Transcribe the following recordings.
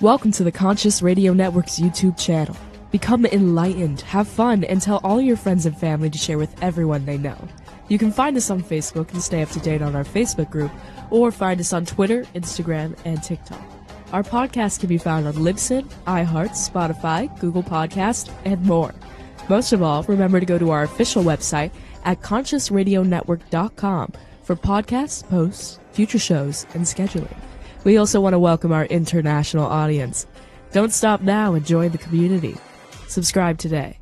Welcome to the Conscious Radio Network's YouTube channel. Become enlightened, have fun, and tell all your friends and family to share with everyone they know. You can find us on Facebook and stay up to date on our Facebook group, or find us on Twitter, Instagram, and TikTok. Our podcast can be found on Libsyn, iHeart, Spotify, Google Podcast, and more. Most of all, remember to go to our official website at consciousradionetwork.com for podcasts, posts, future shows, and scheduling. We also want to welcome our international audience. Don't stop now and join the community. Subscribe today.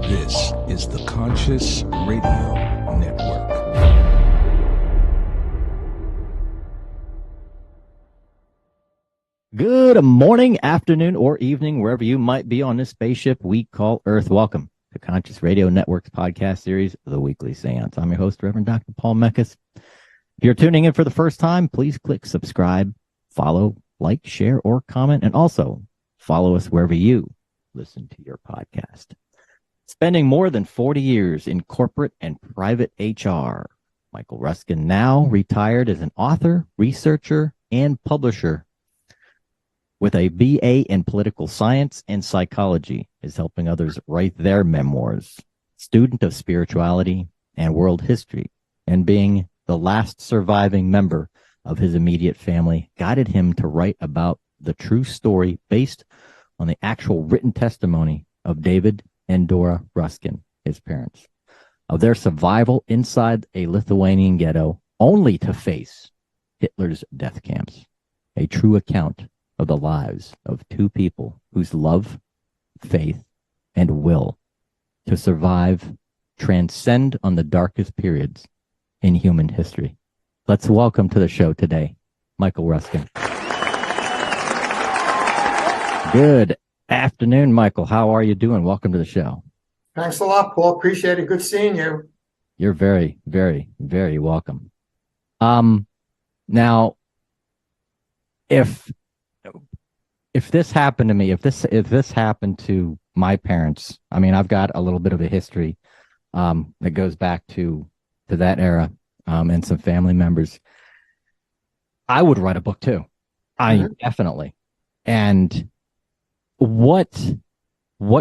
This is the Conscious Radio Network. Good morning, afternoon, or evening, wherever you might be on this spaceship we call Earth. Welcome to Conscious Radio Network's podcast series, The Weekly Seance. I'm your host, Reverend Dr. Paul Mekas. If you're tuning in for the first time, please click subscribe, follow, like, share, or comment, and also follow us wherever you listen to your podcast. Spending more than 40 years in corporate and private HR, Michael Ruskin, now retired as an author, researcher, and publisher with a BA in political science and psychology, is helping others write their memoirs. Student of spirituality and world history, and being the last surviving member of his immediate family, guided him to write about the true story based on the actual written testimony of David and Dora Ruskin, his parents, of their survival inside a Lithuanian ghetto, only to face Hitler's death camps. A true account of the lives of two people whose love, faith, and will to survive transcend on the darkest periods in human history. Let's welcome to the show today, Michael Ruskin. Good afternoon, Michael. How are you doing? Welcome to the show. Thanks a lot, Paul. Appreciate it. Good seeing you. You're very, very, very welcome. Now, if this happened to me, if this happened to my parents, I mean, I've got a little bit of a history that goes back to that era and some family members. I would write a book too. Definitely. And what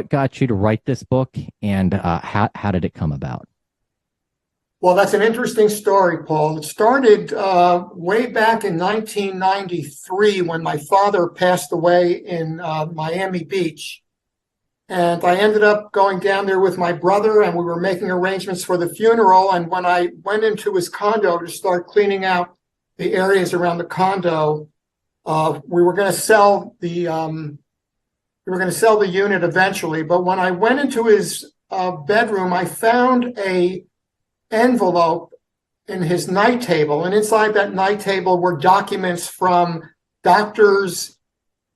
got you to write this book, and how did it come about? Well, that's an interesting story, Paul. It started way back in 1993 when my father passed away in Miami Beach. And I ended up going down there with my brother, and we were making arrangements for the funeral. And when I went into his condo to start cleaning out the areas around the condo, we were going to sell the unit eventually. But when I went into his bedroom, I found a envelope in his night table, and inside that night table were documents from doctors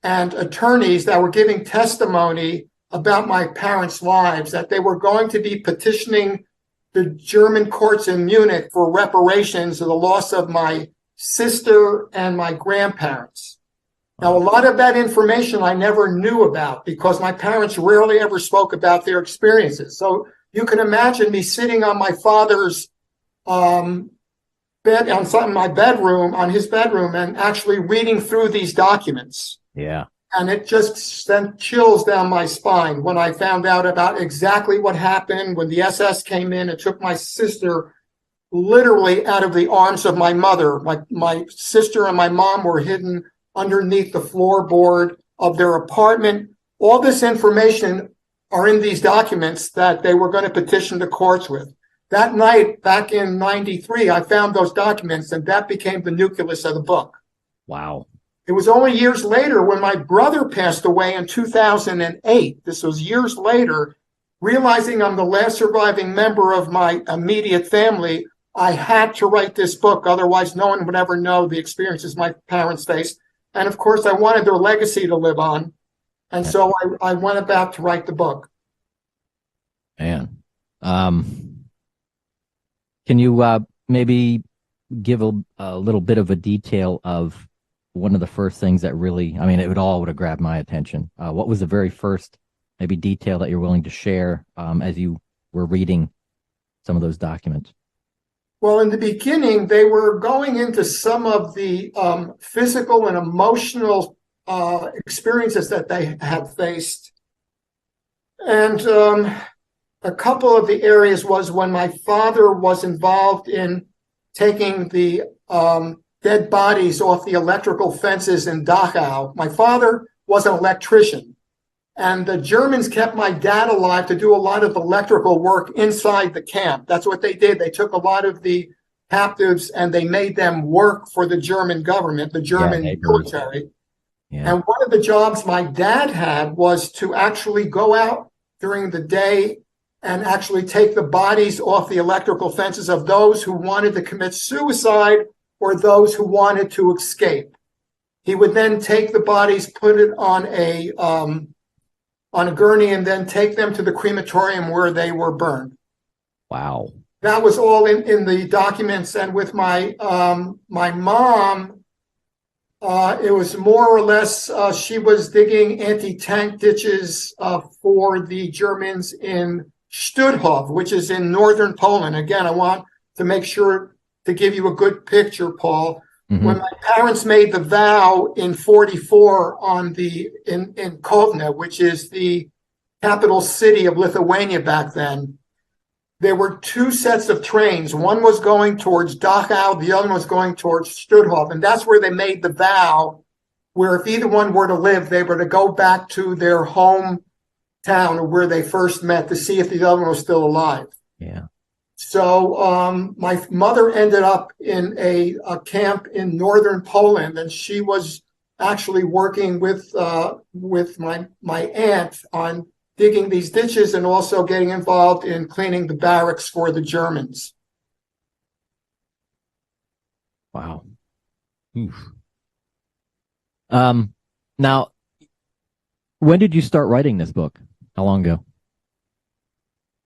and attorneys that were giving testimony about my parents' lives, that they were going to be petitioning the German courts in Munich for reparations of the loss of my sister and my grandparents. Now, a lot of that information I never knew about because my parents rarely ever spoke about their experiences. So you can imagine me sitting on my father's bed, on his bedroom, and actually reading through these documents. Yeah. And it just sent chills down my spine when I found out about exactly what happened when the SS came in and took my sister literally out of the arms of my mother. My sister and my mom were hidden underneath the floorboard of their apartment. All this information are in these documents that they were going to petition the courts with. That night, back in 93, I found those documents, and that became the nucleus of the book. Wow. It was only years later when my brother passed away in 2008. This was years later, realizing I'm the last surviving member of my immediate family, I had to write this book. Otherwise, no one would ever know the experiences my parents faced. And of course, I wanted their legacy to live on. And so I went about to write the book. Man. Can you maybe give a little bit of a detail of one of the first things that really, I mean, it would have grabbed my attention. What was the very first maybe detail that you're willing to share as you were reading some of those documents? Well, in the beginning, they were going into some of the physical and emotional experiences that they had faced. And a couple of the areas was when my father was involved in taking the dead bodies off the electrical fences in Dachau. My father was an electrician, and the Germans kept my dad alive to do a lot of electrical work inside the camp. That's what they did. They took a lot of the captives and they made them work for the German government, the German military. Yeah. And one of the jobs my dad had was to actually go out during the day and actually take the bodies off the electrical fences of those who wanted to commit suicide or those who wanted to escape. He would then take the bodies, put it on a gurney, and then take them to the crematorium where they were burned. Wow. That was all in the documents. And with my my mom, it was more or less she was digging anti-tank ditches for the Germans in Stutthof, which is in northern Poland. Again, I want to make sure to give you a good picture, Paul. Mm-hmm. When my parents made the vow in 1944 in Kovna, which is the capital city of Lithuania back then, there were two sets of trains. One was going towards Dachau, the other was going towards Stutthof, and that's where they made the vow, where if either one were to live, they were to go back to their hometown or where they first met to see if the other one was still alive. Yeah. So my mother ended up in a camp in northern Poland, and she was actually working with my aunt on digging these ditches and also getting involved in cleaning the barracks for the Germans. Wow. Now, when did you start writing this book? How long ago?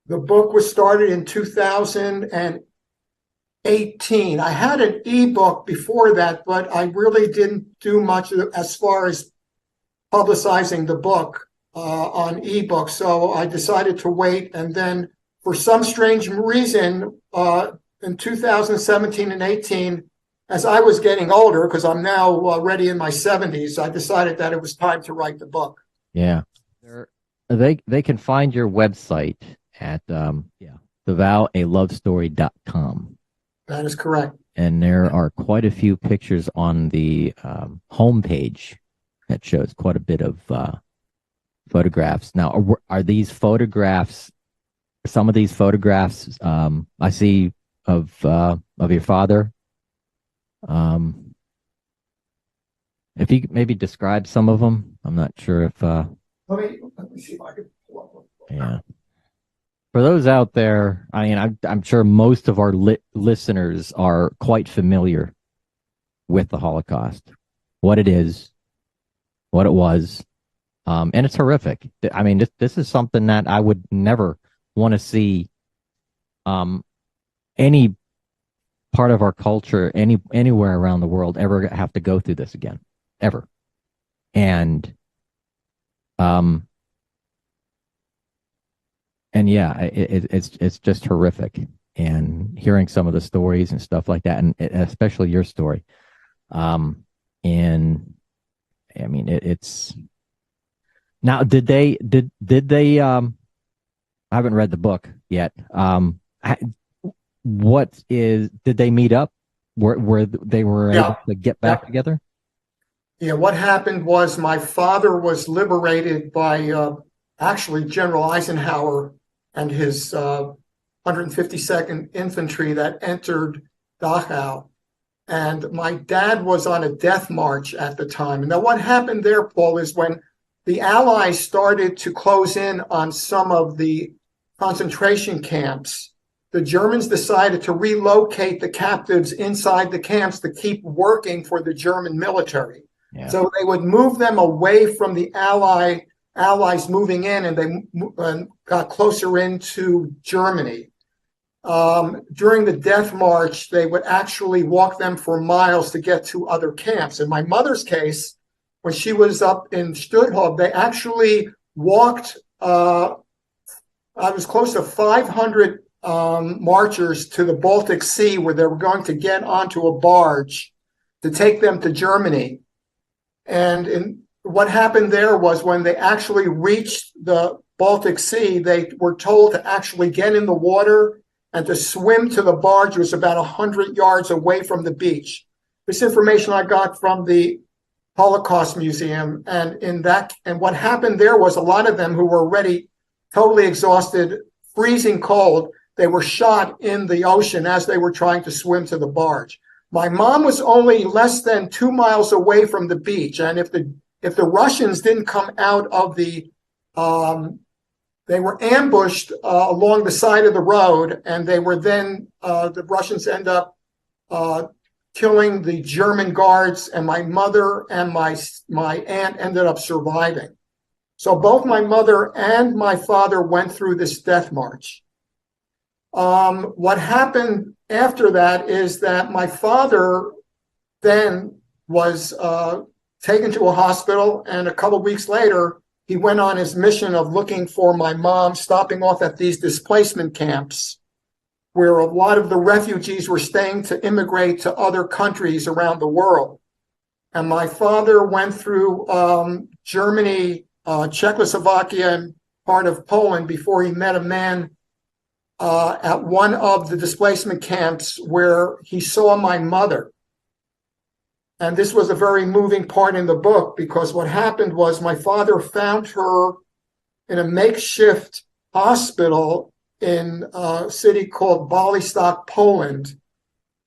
The book was started in 2018. I had an ebook before that, but I really didn't do much as far as publicizing the book on ebook. So I decided to wait. And then for some strange reason, in 2017 and 18, as I was getting older, because I'm now already in my 70s, I decided that it was time to write the book. Yeah. They can find your website at thevowalovestory.com. That is correct. And there are quite a few pictures on the homepage that shows quite a bit of photographs. Now, are these photographs, some of these photographs I see of your father? If you could maybe describe some of them, I'm not sure if... Let me see if I can pull up. Yeah. For those out there, I mean, I'm sure most of our listeners are quite familiar with the Holocaust, what it is, what it was, and it's horrific. I mean, this is something that I would never want to see any part of our culture, anywhere around the world, ever have to go through this again, ever. And yeah, it's just horrific. And hearing some of the stories and stuff like that, and especially your story, and I mean it's now. Did they? I haven't read the book yet. Did they meet up? Where they were able to get back together? Yeah, what happened was my father was liberated by actually General Eisenhower and his 152nd Infantry that entered Dachau. And my dad was on a death march at the time. And now what happened there, Paul, is when the Allies started to close in on some of the concentration camps, the Germans decided to relocate the captives inside the camps to keep working for the German military. Yeah. So they would move them away from the Allies moving in, and they got closer into Germany. During the death march, they would actually walk them for miles to get to other camps. In my mother's case, when she was up in Stutthof, they actually walked, I was close to 500 marchers to the Baltic Sea, where they were going to get onto a barge to take them to Germany. And what happened there was when they actually reached the Baltic Sea, they were told to actually get in the water and to swim to the barge. It was about 100 yards away from the beach. This information I got from the Holocaust Museum, and what happened there was a lot of them who were already totally exhausted, freezing cold, they were shot in the ocean as they were trying to swim to the barge. My mom was only less than 2 miles away from the beach, and if the Russians didn't come out of they were ambushed along the side of the road, and they were then the Russians end up killing the German guards, and my mother and my aunt ended up surviving. So both my mother and my father went through this death march. What happened after that is that my father then was taken to a hospital, and a couple of weeks later, he went on his mission of looking for my mom, stopping off at these displacement camps where a lot of the refugees were staying to immigrate to other countries around the world. And my father went through Germany, Czechoslovakia, and part of Poland before he met a man at one of the displacement camps where he saw my mother. And this was a very moving part in the book, because what happened was my father found her in a makeshift hospital in a city called Białystok, Poland.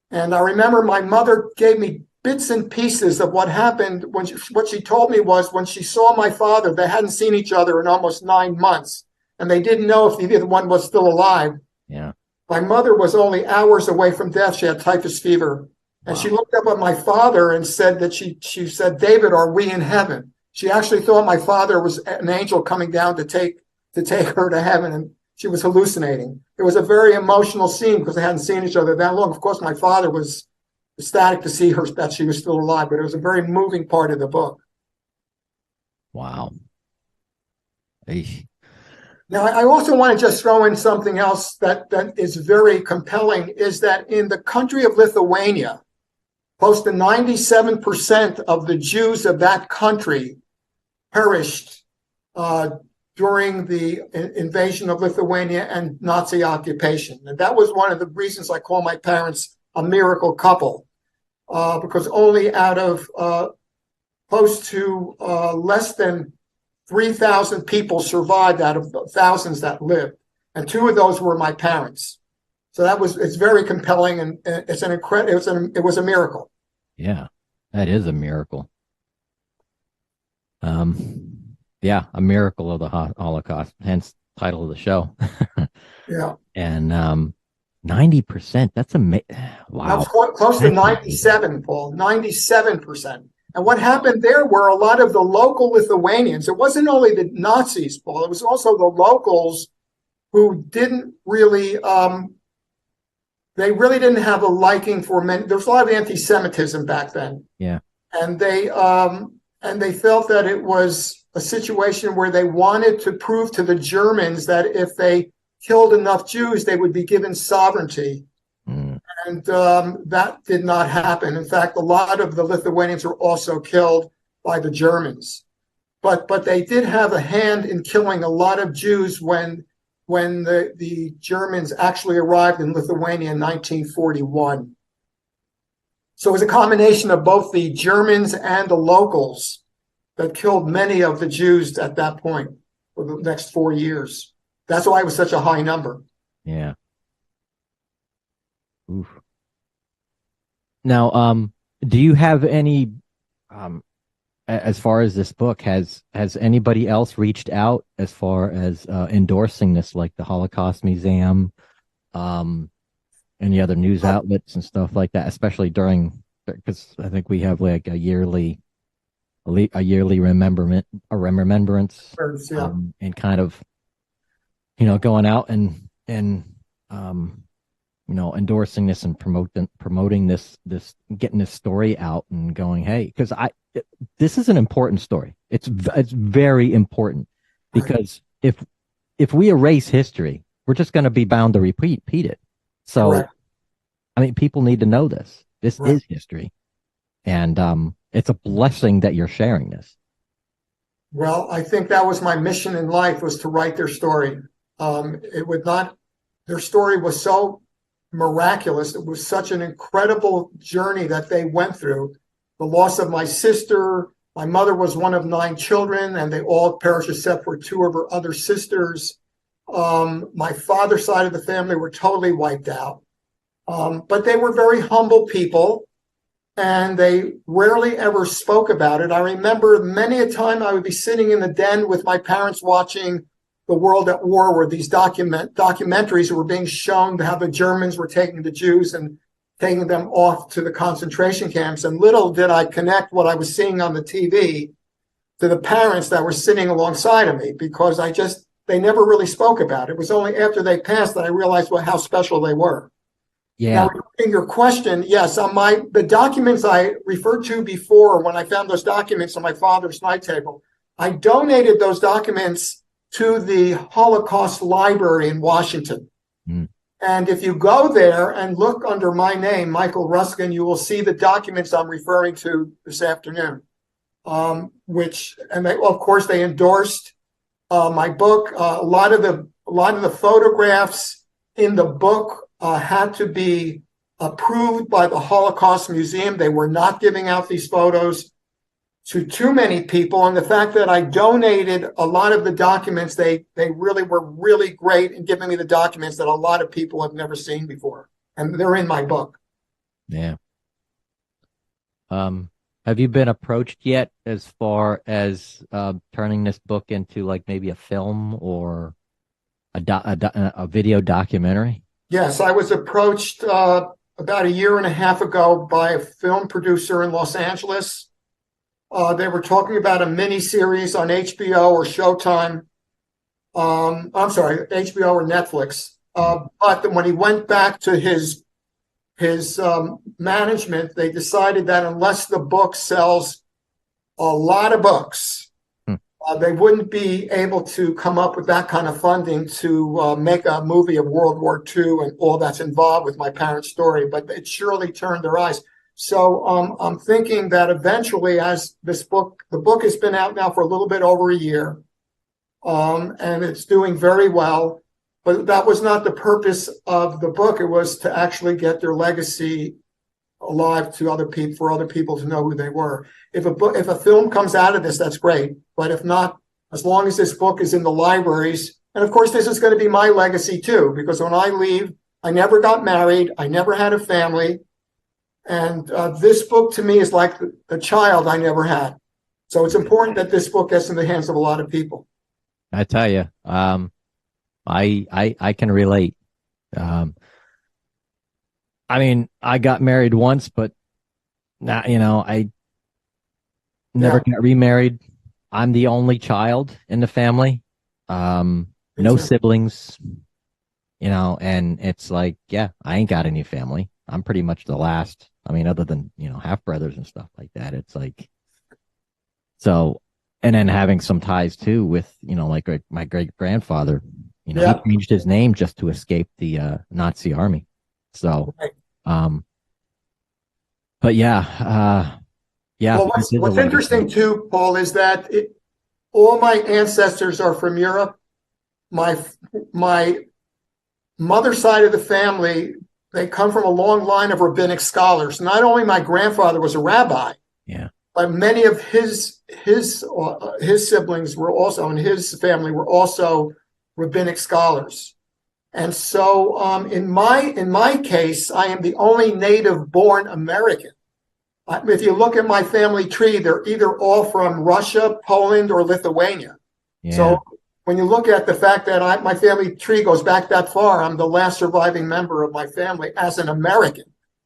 And I remember my mother gave me bits and pieces of what happened. What she told me was when she saw my father, they hadn't seen each other in almost 9 months, and they didn't know if either one was still alive. Yeah. My mother was only hours away from death. She had typhus fever. And she looked up at my father and said that she said, "David, are we in heaven?" She actually thought my father was an angel coming down to take her to heaven, and she was hallucinating. It was a very emotional scene because they hadn't seen each other that long. Of course, my father was ecstatic to see her, that she was still alive, but it was a very moving part of the book. Wow. Eesh. Now, I also want to just throw in something else that is very compelling, is that in the country of Lithuania, close to 97% of the Jews of that country perished during the invasion of Lithuania and Nazi occupation. And that was one of the reasons I call my parents a miracle couple, because only out of close to less than 3,000 people survived out of the thousands that lived. And 2 of those were my parents. So it's very compelling, and it was a miracle. Yeah, that is a miracle. Yeah, a miracle of the Holocaust, hence title of the show. Yeah. And 90%, that's amazing. Wow. That's close to 97, Paul, 97%. And what happened there were a lot of the local Lithuanians. It wasn't only the Nazis, Paul, it was also the locals who didn't really, they really didn't have a liking for men. There was a lot of anti-Semitism back then. Yeah. And they felt that it was a situation where they wanted to prove to the Germans that if they killed enough Jews, they would be given sovereignty. Mm. And that did not happen. In fact, a lot of the Lithuanians were also killed by the Germans. But they did have a hand in killing a lot of Jews when the Germans actually arrived in Lithuania in 1941. So it was a combination of both the Germans and the locals that killed many of the Jews at that point for the next 4 years. That's why it was such a high number. Yeah. Oof. Now, do you have any, as far as this book, has anybody else reached out as far as endorsing this, like the Holocaust Museum, any other news outlets and stuff like that, especially because I think we have like a yearly remembrance, Yeah. and kind of, going out and endorsing this and promoting this, getting this story out and going, hey, because this is an important story. It's very important, because if we erase history, we're just going to be bound to repeat it. So, Correct. I mean, people need to know this. This Right. is history. And it's a blessing that you're sharing this. Well, I think that was my mission in life, was to write their story. Their story was so miraculous. It was such an incredible journey that they went through. The loss of my sister. My mother was one of 9 children, and they all perished except for 2 of her other sisters. My father's side of the family were totally wiped out. But they were very humble people, and they rarely ever spoke about it. I remember many a time I would be sitting in the den with my parents watching The World at War, where these documentaries were being shown how the Germans were taking the Jews and taking them off to the concentration camps. And little did I connect what I was seeing on the TV to the parents that were sitting alongside of me, because they never really spoke about it. It was only after they passed that I realized how special they were. Yeah. Now, in your question, yes, the documents I referred to before, when I found those documents on my father's night table, I donated those documents to the Holocaust Library in Washington. Mm. And if you go there and look under my name, Michael Ruskin, you will see the documents I'm referring to this afternoon. Of course, they endorsed my book. A lot of the photographs in the book had to be approved by the Holocaust Museum. They were not giving out these photos to too many people. And the fact that I donated a lot of the documents, they really were really great in giving me the documents that a lot of people have never seen before. And they're in my book. Yeah. Have you been approached yet as far as turning this book into like maybe a film or a video documentary? Yes, I was approached about a year and a half ago by a film producer in Los Angeles. They were talking about a mini series on HBO or Showtime. I'm sorry, HBO or Netflix. But when he went back to his management, they decided that unless the book sells a lot of books, they wouldn't be able to come up with that kind of funding to make a movie of World War II and all that's involved with my parents' story. But it surely turned their eyes. So I'm thinking that eventually, as the book has been out now for a little bit over a year, and it's doing very well. But that was not the purpose of the book. It was to actually get their legacy alive to other people, for other people to know who they were. If a film comes out of this, that's great. But if not, as long as this book is in the libraries, and of course, this is going to be my legacy too, because when I leave, I never got married, I never had a family, and this book to me is like the child I never had. So it's important that this book gets in the hands of a lot of people. I tell you, I can relate. I mean, I got married once, but not, I never got remarried. I'm the only child in the family. No siblings, and it's like, yeah, I ain't got any family. I'm pretty much the last. I mean, other than, half brothers and stuff like that. It's like, so, and then having some ties too with, like my great grandfather, he changed his name just to escape the Nazi army. So, but yeah. Well, what's interesting too, Paul, is that all my ancestors are from Europe. My mother's side of the family, they come from a long line of rabbinic scholars. Not only my grandfather was a rabbi, but many of his siblings were also, and his family were also rabbinic scholars. And so in my case, I am the only native-born American. If you look at my family tree, they're either all from Russia, Poland, or Lithuania. Yeah. So when you look at the fact that my family tree goes back that far, I'm the last surviving member of my family as an American.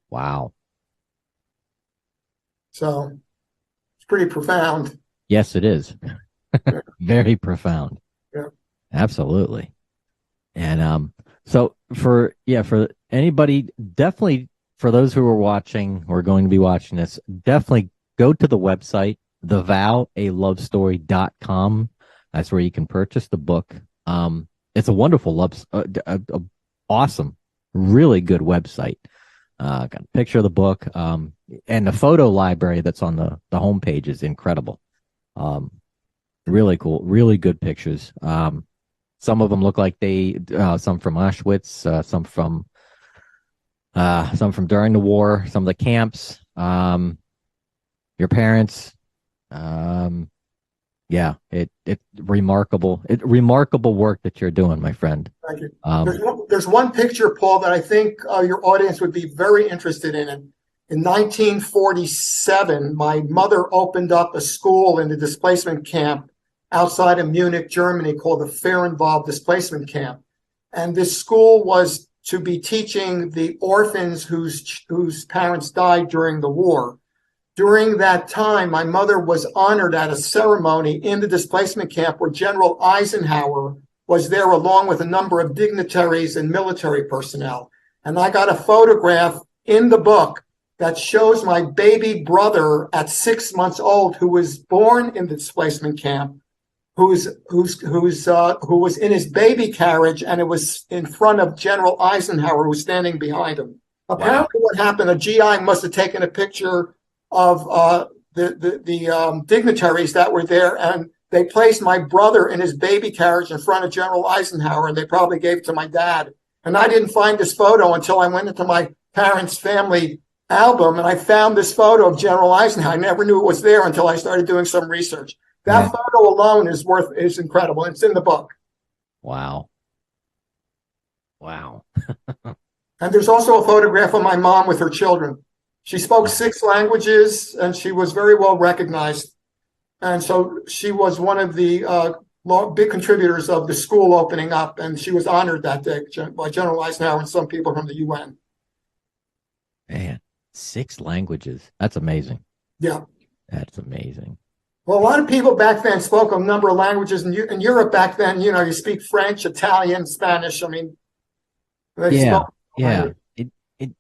Wow. So it's pretty profound. Yes, it is. Very profound. Yeah. Absolutely. And so for anybody, definitely for those who are watching or going to be watching this, definitely go to the website, thevowalovestory.com. That's where you can purchase the book. it's a wonderful awesome, really good website. Got a picture of the book, and the photo library that's on the homepage is incredible. Really cool, really good pictures. Some of them look like some from Auschwitz, some from during the war, some of the camps, your parents. Yeah, it remarkable work that you're doing, my friend. Thank you. There's one picture, Paul, that I think your audience would be very interested in. In 1947, my mother opened up a school in the displacement camp outside of Munich, Germany, called the Fehrenwald Displacement Camp. And this school was to be teaching the orphans whose parents died during the war. During that time, my mother was honored at a ceremony in the displacement camp where General Eisenhower was there along with a number of dignitaries and military personnel. And I got a photograph in the book that shows my baby brother at 6 months old, who was born in the displacement camp, who was in his baby carriage, and it was in front of General Eisenhower, who was standing behind him. Apparently, what happened, a GI must have taken a picture of the dignitaries that were there, and they placed my brother in his baby carriage in front of General Eisenhower, and they probably gave it to my dad. And I didn't find this photo until I went into my parents' family album, and I found this photo of General Eisenhower. I never knew it was there until I started doing some research. That photo alone is incredible. It's in the book. Wow. And there's also a photograph of my mom with her children. She spoke 6 languages, and she was very well recognized. And so she was one of the big contributors of the school opening up, and she was honored that day by General Eisenhower and some people from the UN. Man, 6 languages. That's amazing. Yeah. That's amazing. Well, a lot of people back then spoke a number of languages. In Europe back then, you speak French, Italian, Spanish. I mean, yeah.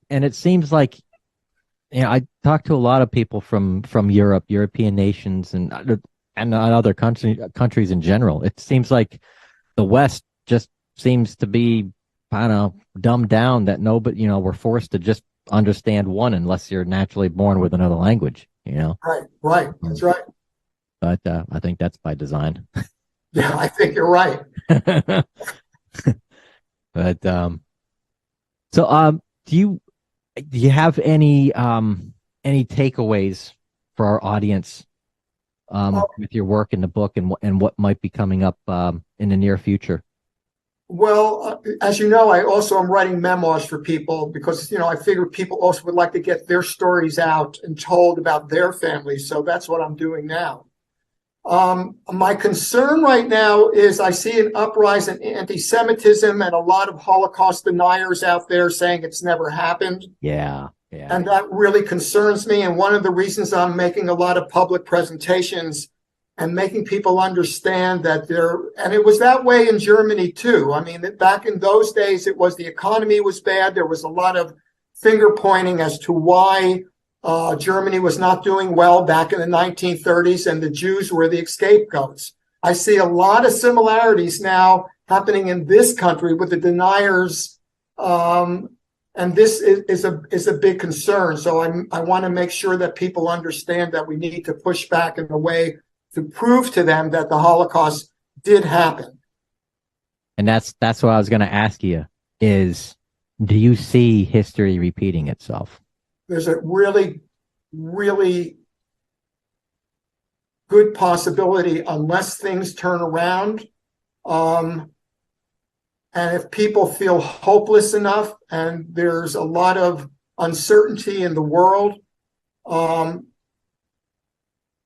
And it seems like, I talked to a lot of people from Europe, European nations, and other countries in general. It seems like the West just seems to be, I don't know, dumbed down, that nobody, we're forced to just understand one unless you're naturally born with another language, Right. That's right. But I think that's by design. Yeah, I think you're right. But so do you have any takeaways for our audience with your work in the book and what might be coming up in the near future? Well, as you know, I also am writing memoirs for people because, I figure people also would like to get their stories out and told about their families. So that's what I'm doing now. My concern right now is I see an uprising in anti-Semitism and a lot of Holocaust deniers out there saying it's never happened. Yeah. And that really concerns me. And one of the reasons I'm making a lot of public presentations and making people understand that and it was that way in Germany too. I mean, back in those days, the economy was bad. There was a lot of finger pointing as to why Germany was not doing well back in the 1930s, and the Jews were the scapegoats. I see a lot of similarities now happening in this country with the deniers, and this is a big concern. So I want to make sure that people understand that we need to push back in a way to prove to them that the Holocaust did happen. And that's what I was going to ask you is, do you see history repeating itself? There's a really, really good possibility unless things turn around. And if people feel hopeless enough and there's a lot of uncertainty in the world,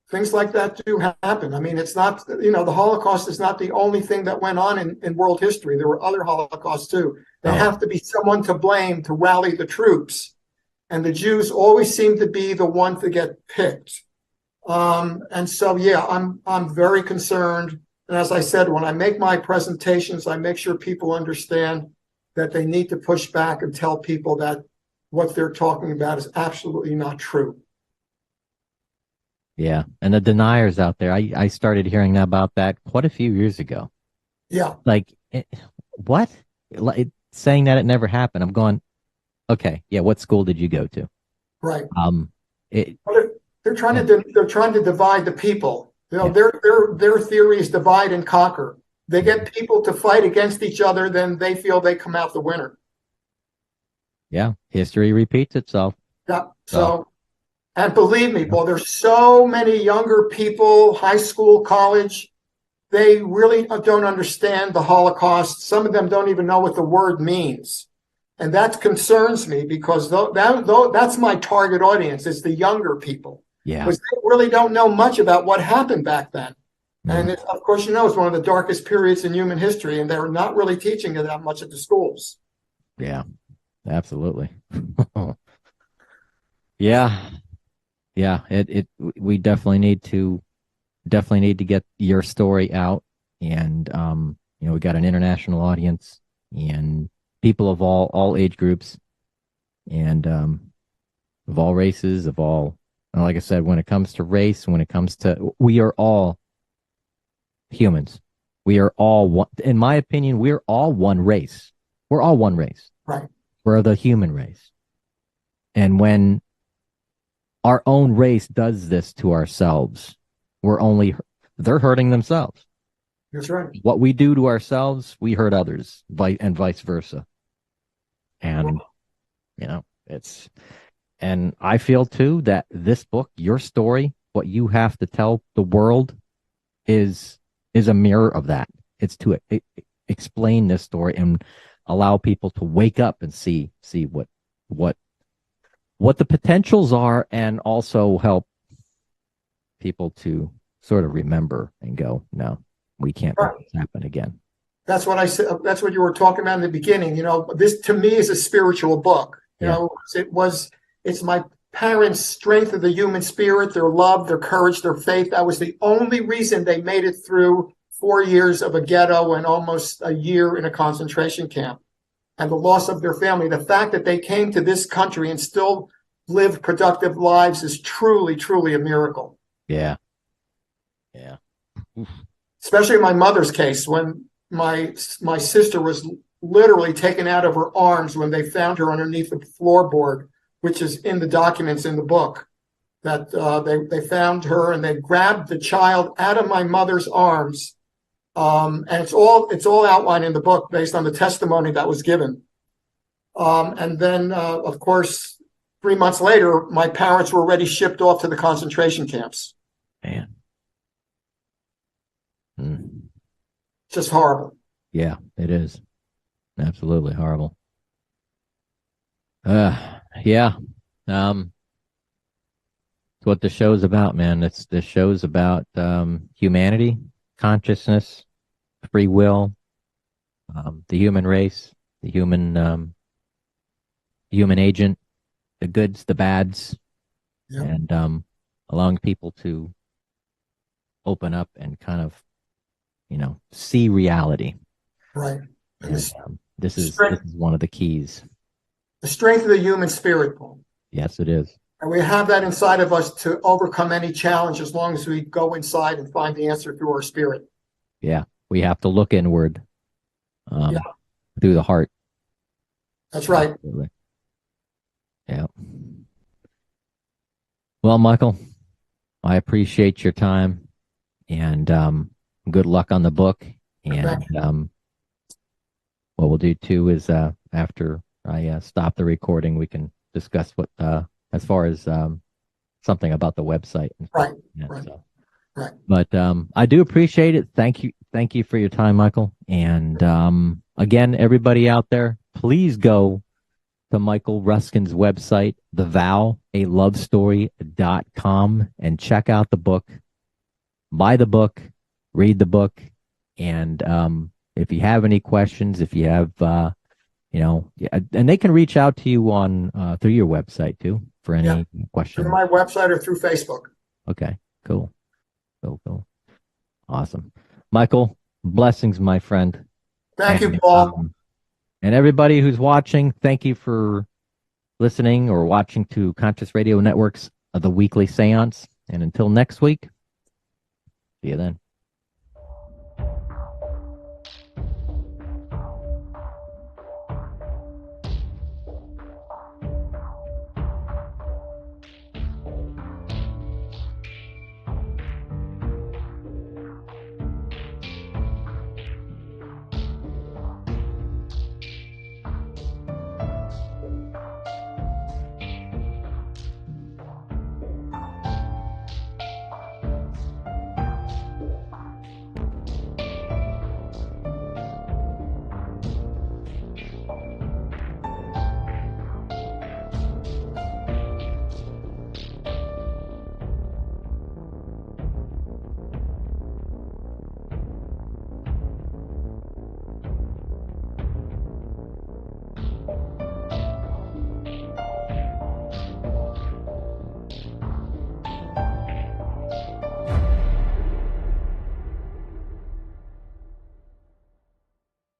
things like that do happen. I mean, it's not, the Holocaust is not the only thing that went on in world history. There were other Holocausts too. There have to be someone to blame to rally the troops. And the Jews always seem to be the one to get picked. And so, I'm very concerned. And as I said, when I make my presentations, I make sure people understand that they need to push back and tell people that what they're talking about is absolutely not true. Yeah. And the deniers out there, I started hearing about that quite a few years ago. Yeah. Like, what? Like, saying that it never happened. I'm going, okay, yeah, what school did you go to? Right. It, They're trying yeah, to they're trying to divide the people. You know, yeah, their theory is divide and conquer. They get people to fight against each other, then they feel they come out the winner. yeah. History repeats itself. Yeah. So, So, and believe me, yeah. Paul, there's so many younger people, high school, college, they really don't understand the Holocaust. Some of them don't even know what the word means. And that concerns me because that's my target audience, is the younger people. Yeah. Because they really don't know much about what happened back then. And Mm, of course, it's one of the darkest periods in human history, and they're not really teaching it that much at the schools. yeah, absolutely. Yeah, yeah. We definitely need to get your story out, and we got an international audience and people of all age groups, and of all races, of all. Like I said, when it comes to race, when it comes to, we are all humans. We are all one. In my opinion, we're all one race. We're all one race. Right. We're the human race. And when our own race does this to ourselves, they're hurting themselves. That's right. What we do to ourselves, we hurt others, and vice versa. And, and I feel too that this book, your story, what you have to tell the world is a mirror of that. It's to explain this story and allow people to wake up and see what the potentials are, and also help people to sort of remember and go, no, we can't let this happen again. That's what I said. That's what you were talking about in the beginning. This to me is a spiritual book. It's my parents' strength of the human spirit, their love, their courage, their faith. That was the only reason they made it through 4 years of a ghetto and almost a year in a concentration camp, and the loss of their family. The fact that they came to this country and still live productive lives is truly, truly a miracle. Yeah. Yeah. Especially in my mother's case, when my sister was literally taken out of her arms when they found her underneath the floorboard, which is in the documents in the book, that they found her and they grabbed the child out of my mother's arms. And it's all outlined in the book based on the testimony that was given. And then, of course, 3 months later, my parents were already shipped off to the concentration camps. Man. Just horrible. Yeah, it is. Absolutely horrible. Yeah. It's what the show's about, man. The show's about humanity, consciousness, free will, the human race, the human agent, the goods, the bads, and allowing people to open up and kind of, see reality. Right. And this is one of the keys. The strength of the human spirit, Paul. Yes, it is. And we have that inside of us to overcome any challenge as long as we go inside and find the answer through our spirit. Yeah, we have to look inward through the heart. That's right. Absolutely. Yeah. Well, Michael, I appreciate your time, and good luck on the book. And what we'll do too is after I stop the recording, we can discuss what as far as something about the website. Right. Right. But I do appreciate it. Thank you for your time, Michael. And again, everybody out there, please go to Michael Ruskin's website, thevowalovestory.com, and check out the book, buy the book, read the book. And if you have any questions, if you have, and they can reach out to you on through your website too for any questions. Through my website or through Facebook. Okay, cool. Awesome. Michael, blessings, my friend. Thank you, Paul. And everybody who's watching, thank you for listening or watching to Conscious Radio Network's The Weekly Seance. And until next week, see you then.